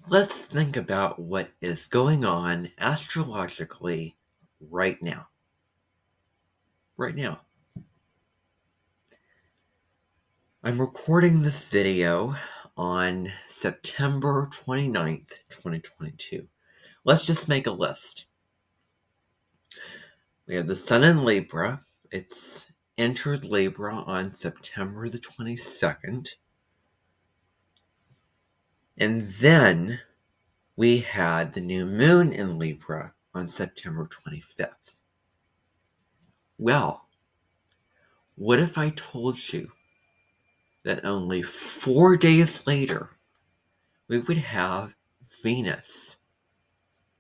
Let's think about what is going on astrologically right now. Right now. I'm recording this video on September 29th, 2022. Let's just make a list. We have the Sun in Libra. It's entered Libra on September the 22nd. And then we had the new moon in Libra on September 25th. Well, what if I told you that only 4 days later we would have Venus,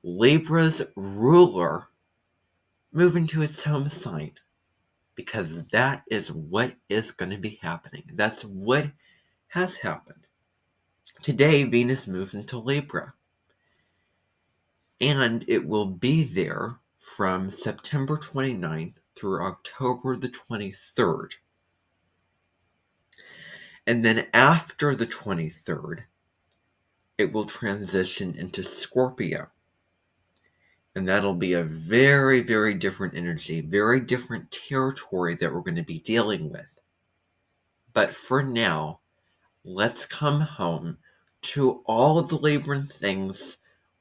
Libra's ruler, move into its home sign? Because that is what is going to be happening. That's what has happened. Today, Venus moves into Libra. And it will be there from September 29th through October the 23rd. And then after the 23rd, it will transition into Scorpio. And that'll be a very, very different energy, very different territory that we're going to be dealing with. But for now, let's come home to all of the Libran things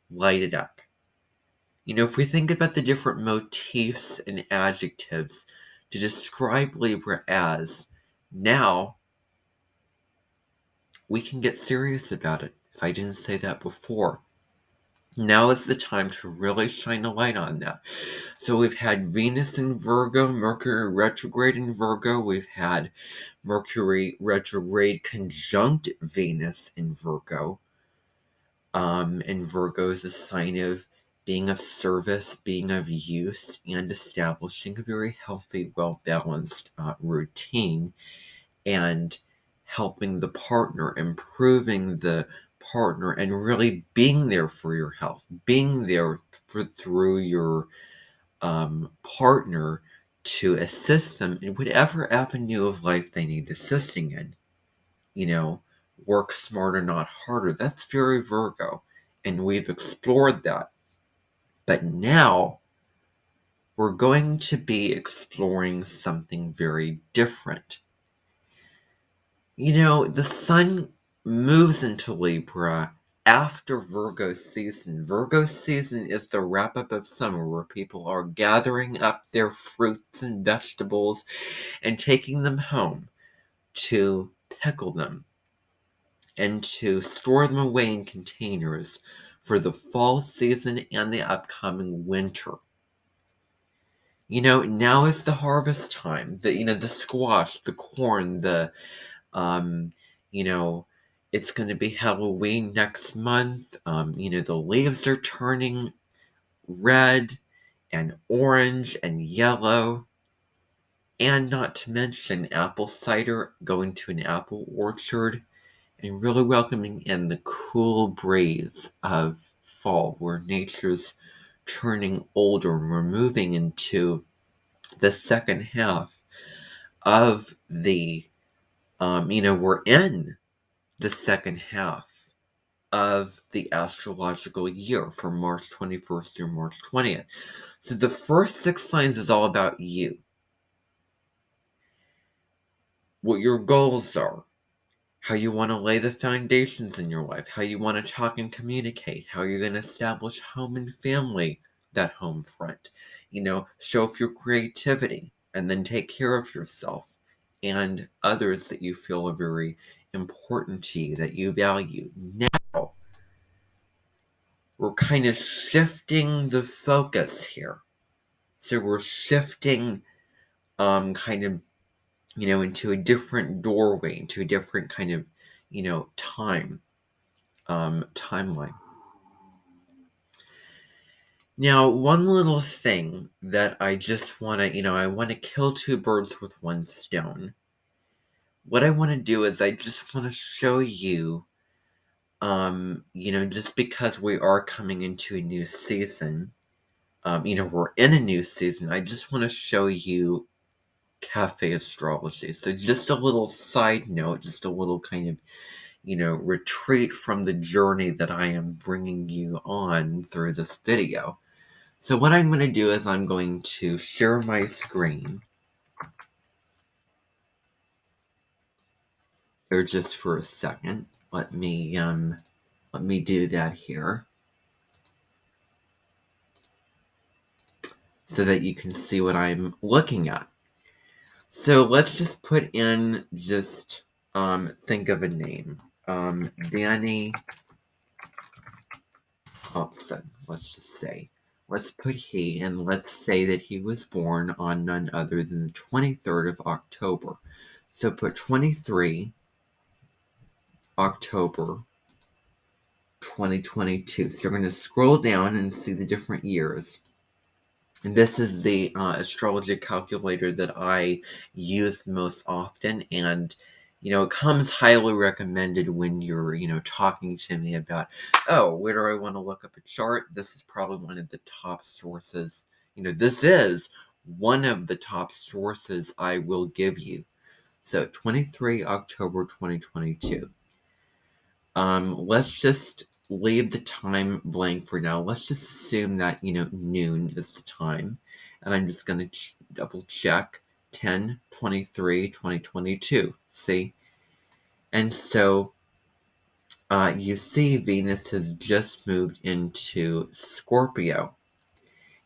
lighted up. If we think about the different motifs and adjectives to describe Libra as, now we can get serious about it, if I didn't say that before. Now is the time to really shine a light on that. So we've had Venus in Virgo, Mercury retrograde in Virgo. We've had Mercury retrograde conjunct Venus in Virgo. And Virgo is a sign of being of service, being of use, and establishing a very healthy, well-balanced routine, and helping the partner, improving the partner, and really being there for your health, being there through your partner to assist them in whatever avenue of life they need assisting in. Work smarter, not harder. That's very Virgo, and we've explored that. But now we're going to be exploring something very different. The sun moves into Libra after Virgo season. Virgo season is the wrap-up of summer, where people are gathering up their fruits and vegetables and taking them home to pickle them and to store them away in containers for the fall season and the upcoming winter. Now is the harvest time. The squash, the corn, it's going to be Halloween next month. The leaves are turning red and orange and yellow. And not to mention apple cider, going to an apple orchard, and really welcoming in the cool breeze of fall, where nature's turning older, and we're moving into the second half of the, we're in the second half of the astrological year from March 21st through March 20th. So the first 6 signs is all about you. What your goals are, how you want to lay the foundations in your life, how you want to talk and communicate, how you're going to establish home and family, that home front. Show off your creativity, and then take care of yourself and others that you feel are very important to you, that you value. Now, we're kind of shifting the focus here. So we're shifting kind of into a different doorway, into a different kind of timeline. Now, one little thing that I just want to, I want to kill 2 birds with 1 stone. What I want to do is I just want to show you, just because we are coming into a new season, we're in a new season, I just want to show you cafe astrology. So just a little side note, just a little kind of, retreat from the journey that I am bringing you on through this video. So what I'm going to do is I'm going to share my screen here just for a second. Let me do that here so that you can see what I'm looking at. So let's just put in think of a name. Danny Thompson, let's just say. Let's put he, and let's say that he was born on none other than the 23rd of October. So put 23 October 2022. So we're going to scroll down and see the different years. And this is the astrology calculator that I use most often. And, it comes highly recommended when you're, talking to me about, oh, where do I want to look up a chart? This is probably one of the top sources. This is one of the top sources I will give you. So 23 October 2022. Let's just leave the time blank for now. Let's just assume that, noon is the time. And I'm just going to double check 10/23/2022. See? And so you see Venus has just moved into Scorpio.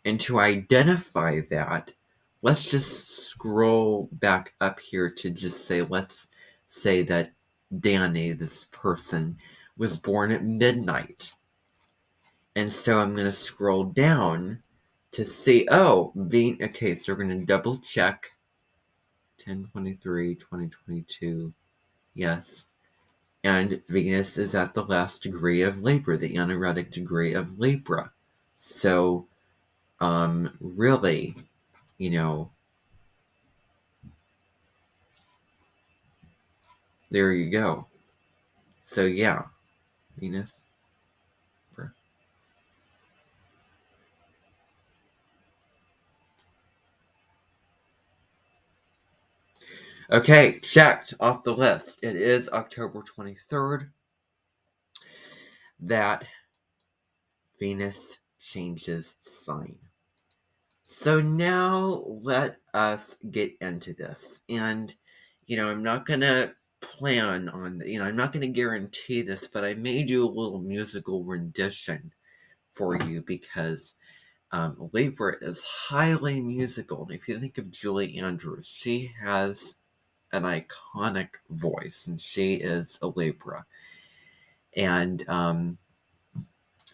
And to identify that, let's just scroll back up here to just say, let's say that Danny, this person, was born at midnight. And so I'm going to scroll down to see, okay, so we're going to double check 10/23/2022. Yes. And Venus is at the last degree of Libra, the anaretic degree of Libra. So, really, there you go. So, yeah, Venus. Okay, checked off the list. It is October 23rd that Venus changes sign. So now let us get into this. And, I'm not going to plan on, I'm not going to guarantee this, but I may do a little musical rendition for you because Libra is highly musical. And if you think of Julie Andrews, she has an iconic voice, and she is a Libra. And,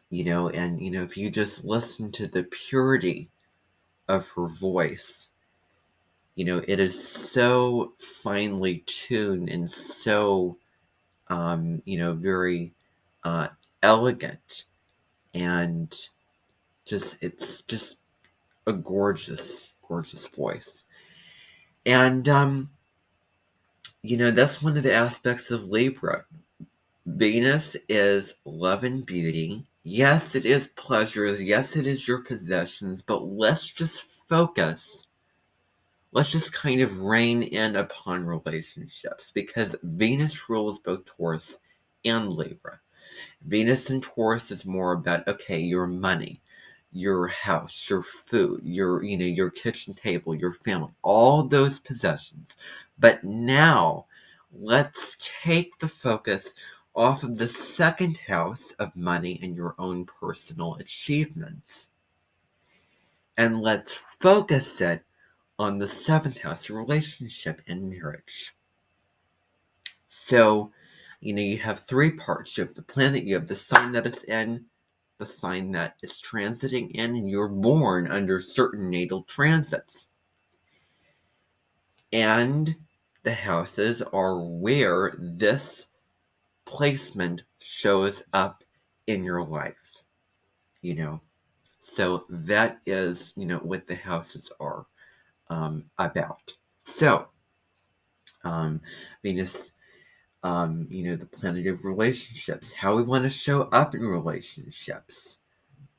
if you just listen to the purity of her voice, it is so finely tuned and so, very elegant, and it's just a gorgeous, gorgeous voice. And, that's one of the aspects of Libra. Venus is love and beauty. Yes, it is pleasures. Yes, it is your possessions. But let's just focus. Let's just kind of rein in upon relationships, because Venus rules both Taurus and Libra. Venus in Taurus is more about, okay, your money, your house, your food, your kitchen table, your family, all those possessions. But now let's take the focus off of the second house of money and your own personal achievements, and let's focus it on the seventh house, relationship and marriage. So, you have three parts. You have the planet, you have the sign that it's in, the sign that it's transiting in, and you're born under certain natal transits. And the houses are where this placement shows up in your life, So that is, what the houses are about. So, Venus, the planet of relationships, how we want to show up in relationships.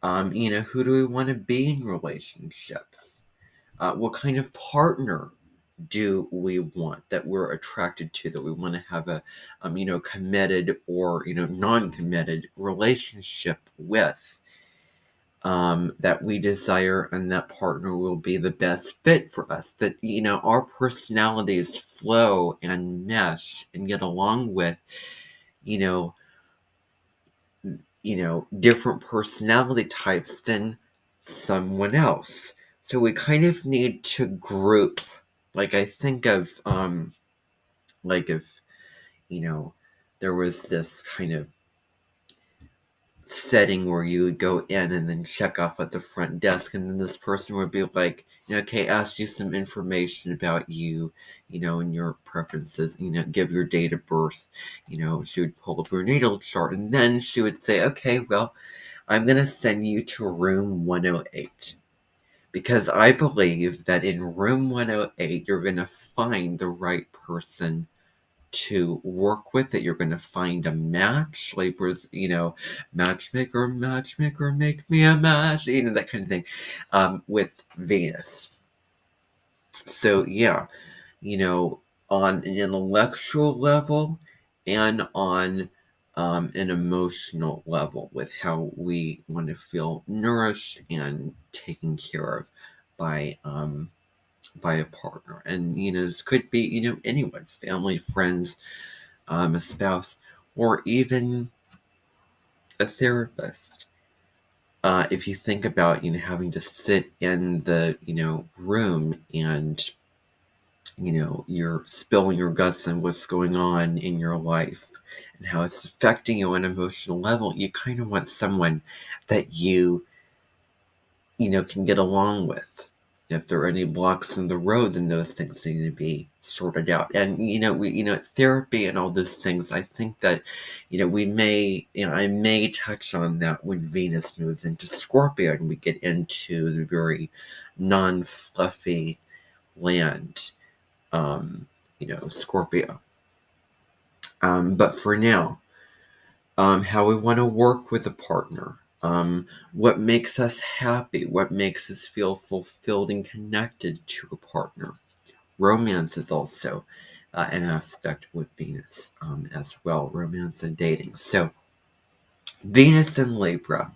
Who do we want to be in relationships? What kind of partner do we want, that we're attracted to, that we want to have a committed or non-committed relationship with, that we desire, and that partner will be the best fit for us, that our personalities flow and mesh and get along with you know different personality types than someone else. So we kind of need to group, like I think of like if there was this kind of setting where you would go in and then check off at the front desk, and then this person would be like, okay, ask you some information about you, and your preferences, give your date of birth. She would pull up her natal chart, and then she would say, okay, well, I'm going to send you to room 108, because I believe that in room 108 you're going to find the right person to work with, that you're going to find a match. Labor's, matchmaker, matchmaker, make me a match, that kind of thing, with Venus. So, yeah, on an intellectual level and on an emotional level, with how we want to feel nourished and taken care of by a partner. And this could be anyone, family, friends, a spouse, or even a therapist. If you think about having to sit in the room, and you're spilling your guts on what's going on in your life and how it's affecting you on an emotional level, you kind of want someone that you can get along with. If there are any blocks in the road, then those things need to be sorted out. And therapy and all those things, I think that we may I may touch on that when Venus moves into Scorpio and we get into the very non-fluffy land, Scorpio. But for now, how we want to work with a partner, what makes us happy, what makes us feel fulfilled and connected to a partner. Romance is also an aspect with Venus, as well, romance and dating. So, Venus and Libra,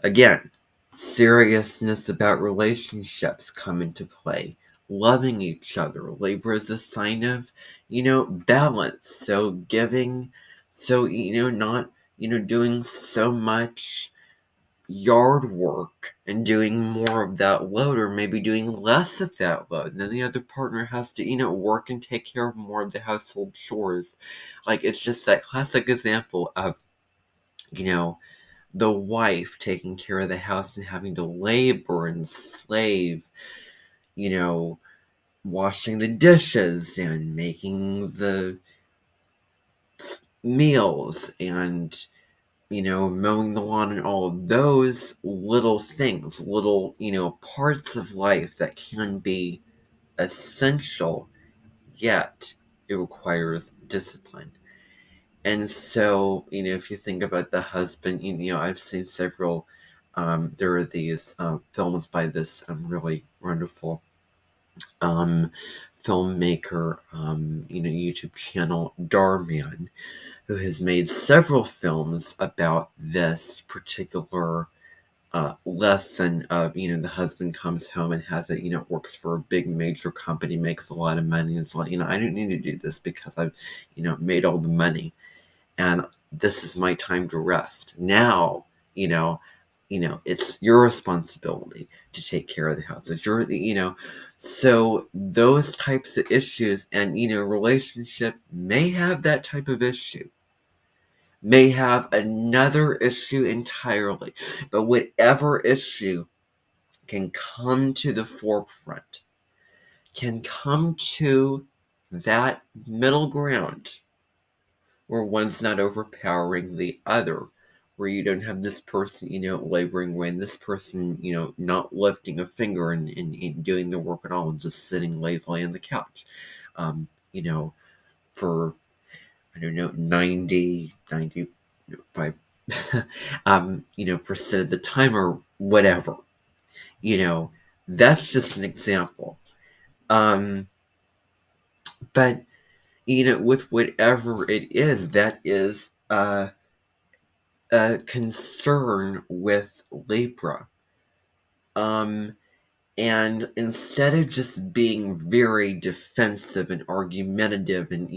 again, seriousness about relationships come into play. Loving each other. Libra is a sign of, balance. So giving, so, not, doing so much yard work and doing more of that load, or maybe doing less of that load. And then the other partner has to, work and take care of more of the household chores. Like, it's just that classic example of, the wife taking care of the house and having to labor and slave, you know, washing the dishes and making the meals and, mowing the lawn, and all of those little things, little, parts of life that can be essential, yet it requires discipline. And so, if you think about the husband, I've seen several, there are these films by this really wonderful filmmaker, YouTube channel, Darman, who has made several films about this particular lesson of, the husband comes home and has it, works for a big major company, makes a lot of money, and it's like, I don't need to do this because I've, made all the money, and this is my time to rest. Now, it's your responsibility to take care of the house. It's your, so those types of issues, and, relationship may have that type of issue, may have another issue entirely, but whatever issue can come to the forefront, can come to that middle ground where one's not overpowering the other, where you don't have this person, laboring away, and this person, not lifting a finger and doing the work at all, and just sitting lazily on the couch, for, I don't know, 95, percent of the time, or whatever. That's just an example. Um, but with whatever it is, that is a concern with Libra. Um, and instead of just being very defensive and argumentative and,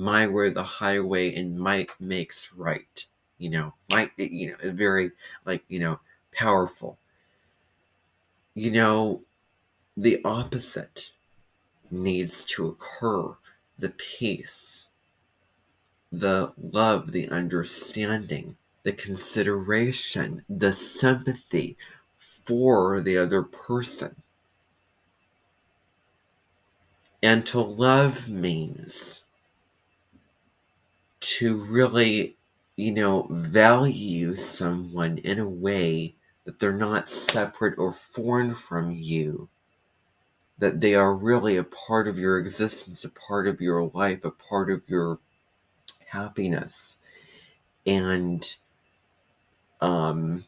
my way or the highway and might makes right, very, like, powerful. The opposite needs to occur: the peace, the love, the understanding, the consideration, the sympathy for the other person. And to love means to really, value someone in a way that they're not separate or foreign from you, that they are really a part of your existence, a part of your life, a part of your happiness. And, um,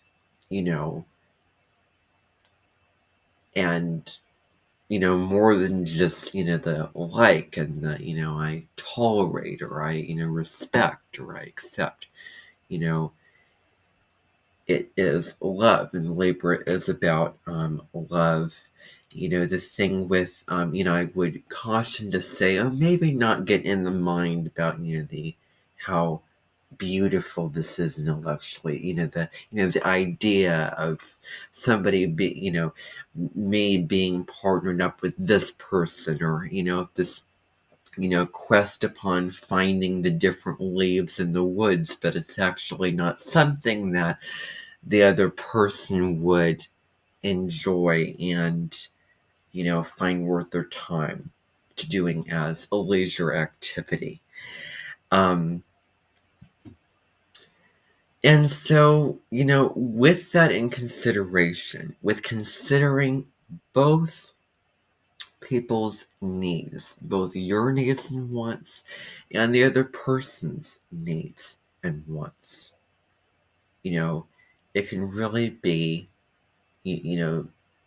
you know, and, more than just, the like and the, I tolerate or I, respect or I accept, you know, it is love, and Libra is about love. The thing with, I would caution to say, oh, maybe not get in the mind about, the how beautiful this is intellectually. The idea of somebody me being partnered up with this person, or this quest upon finding the different leaves in the woods, but it's actually not something that the other person would enjoy and, find worth their time to doing as a leisure activity. Um, and so, with that in consideration, with considering both people's needs, both your needs and wants, and the other person's needs and wants, it can really be,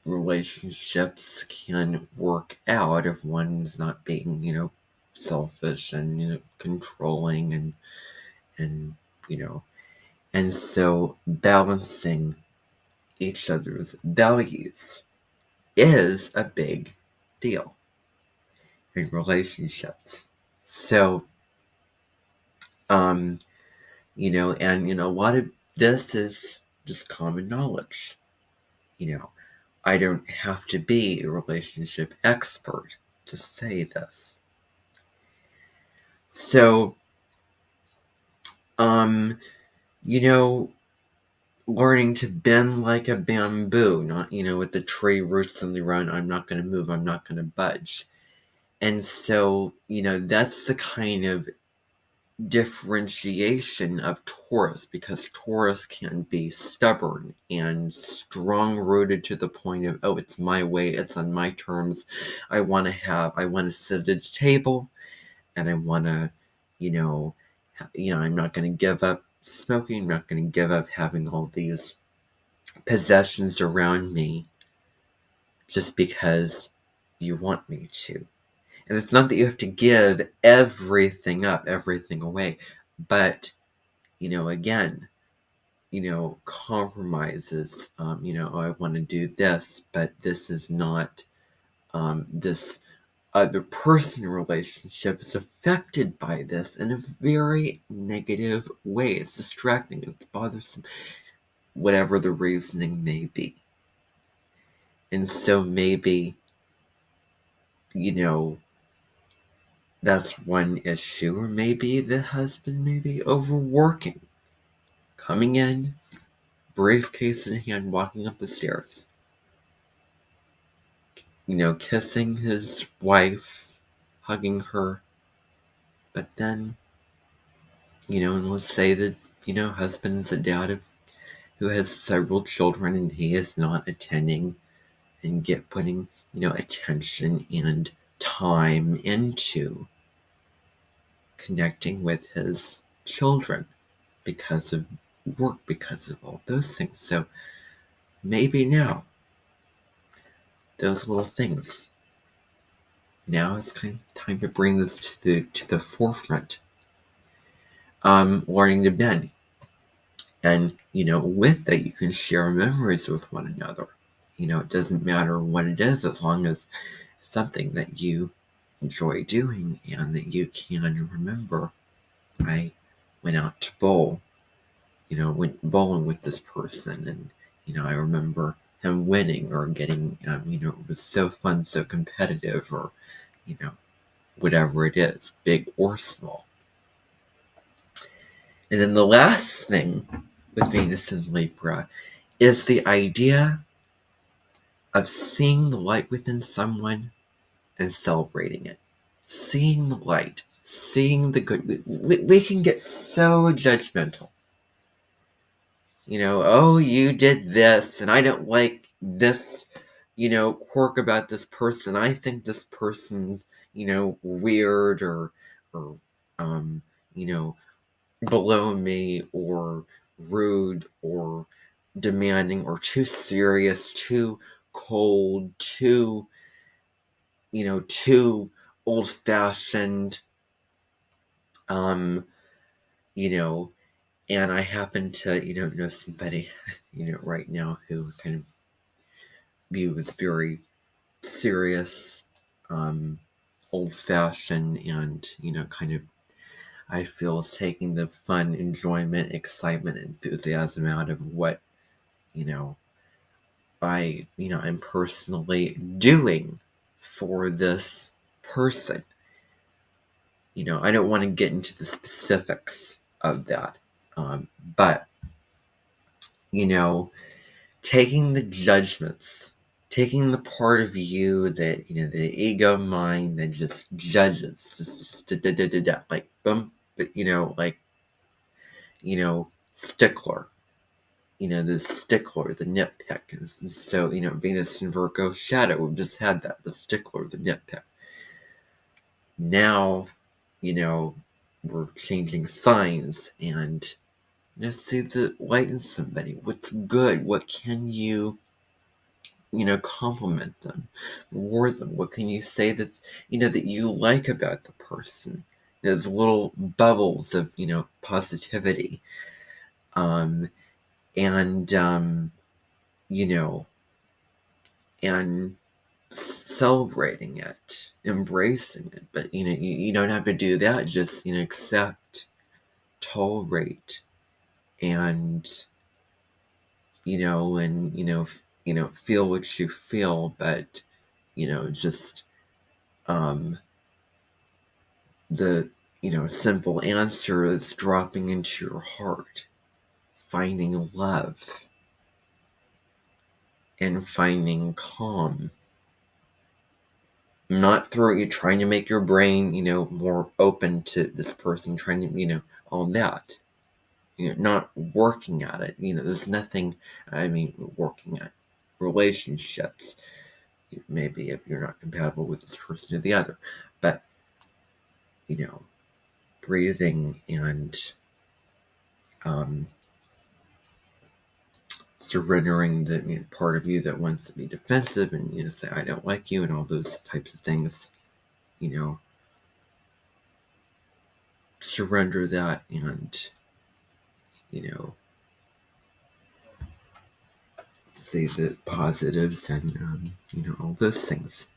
relationships can work out if one's not being, selfish and, controlling and, you know, and so balancing each other's values is a big deal in relationships. So, um, and, a lot of this is just common knowledge. I don't have to be a relationship expert to say this. So, um, you know, learning to bend like a bamboo, not, with the tree roots in the ground, I'm not going to move, I'm not going to budge. And so, that's the kind of differentiation of Taurus, because Taurus can be stubborn and strong-rooted to the point of, oh, it's my way, it's on my terms. I want to sit at the table, and I want to, I'm not going to give up smoking. I'm not going to give up having all these possessions around me just because you want me to. And it's not that you have to give everything up, everything away, but, again, compromises. I want to do this, but this is not, this other person relationship is affected by this in a very negative way. It's distracting, it's bothersome, whatever the reasoning may be. And so maybe, that's one issue, or maybe the husband may be overworking, coming in, briefcase in hand, walking up the stairs, kissing his wife, hugging her, but then, and let's say that, husband's a dad who has several children and he is not attending and putting, attention and time into connecting with his children because of work, because of all those things. So maybe now those little things now it's kind of time to bring this to the forefront. Learning to bend. And, with that, you can share memories with one another. It doesn't matter what it is, as long as it's something that you enjoy doing and that you can remember. I went out to bowl, went bowling with this person, and, I remember him winning or getting, it was so fun, so competitive, or, you know, whatever it is, big or small. And then the last thing with Venus and Libra is the idea of seeing the light within someone and celebrating it. Seeing the light, seeing the good. We can get so judgmental. Oh, you did this, and I don't like this, quirk about this person. I think this person's, weird or, um, you know, below me or rude or demanding or too serious, too cold, too old-fashioned, um, you know, and I happen to, know somebody, right now who kind of views very serious, old-fashioned, and, kind of, I feel is taking the fun, enjoyment, excitement, enthusiasm out of what, you know, I'm personally doing for this person. I don't want to get into the specifics of that. But, you know, taking the judgments, taking the part of you that, the ego mind that just judges, just like, boom, but, stickler, the stickler, the nitpick. And so, Venus and Virgo shadow, we've just had that, the stickler, the nitpick. Now, we're changing signs and see the light in somebody. What's good? What can you, compliment them, reward them? What can you say that's, that you like about the person? Those little bubbles of, positivity. And, and celebrating it, embracing it. But, you don't have to do that. Just, accept, tolerate, and, feel what you feel, but, just, the, simple answer is dropping into your heart, finding love, and finding calm. Not through you trying to make your brain, more open to this person, trying to, all that. Not working at it. There's nothing, working at relationships. Maybe if you're not compatible with this person or the other. But, breathing and surrendering the part of you that wants to be defensive and, say, I don't like you and all those types of things, surrender that and, see the positives and, all those things.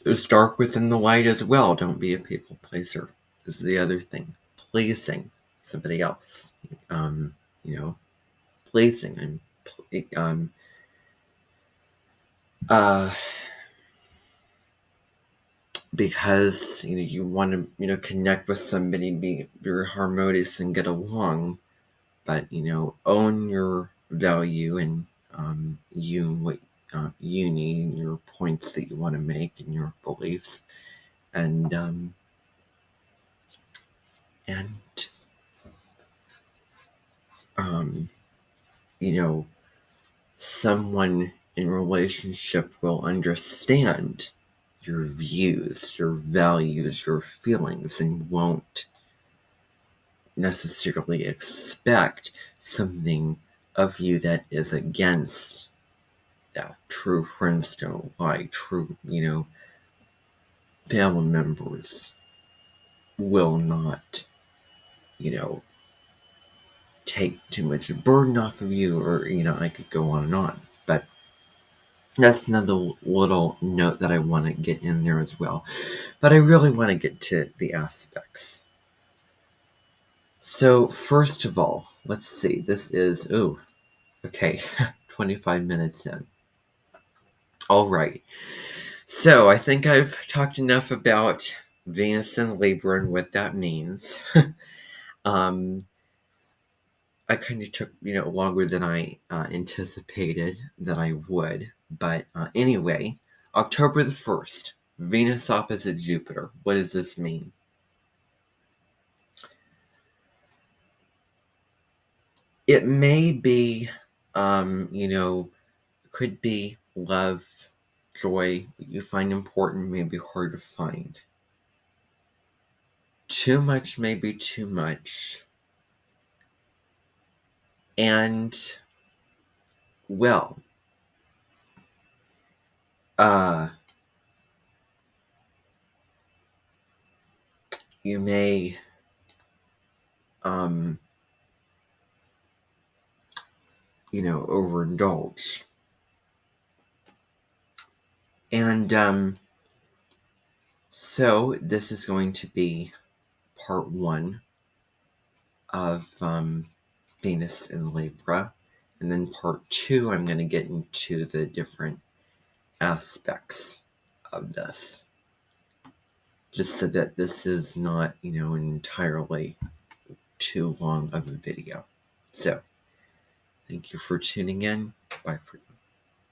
There's dark within the light as well. Don't be a people pleaser. This is the other thing. Pleasing somebody else. Pleasing. Because you want to connect with somebody, be very harmonious and get along, but own your value and you and what you need and your points that you want to make and your beliefs and someone in relationship will understand your views, your values, your feelings, and won't necessarily expect something of you that is against Yeah, true friends don't lie. True, family members will not, you know, take too much burden off of you, or, I could go on and on. But that's another little note that I want to get in there as well. But I really want to get to the aspects. So, first of all, let's see. This is, okay, 25 minutes in. All right. So, I think I've talked enough about Venus and Libra and what that means. um, I kind of took, longer than I anticipated that I would. But anyway, October the 1st, Venus opposite Jupiter. What does this mean? It may be, could be love, joy, what you find important may be hard to find. Too much may be too much. And, well, uh, you may, um, overindulge. And, so this is going to be part one of Venus in Libra. And then part two, I'm going to get into the different aspects of this. Just so that this is not, entirely too long of a video. So, thank you for tuning in. Bye for now.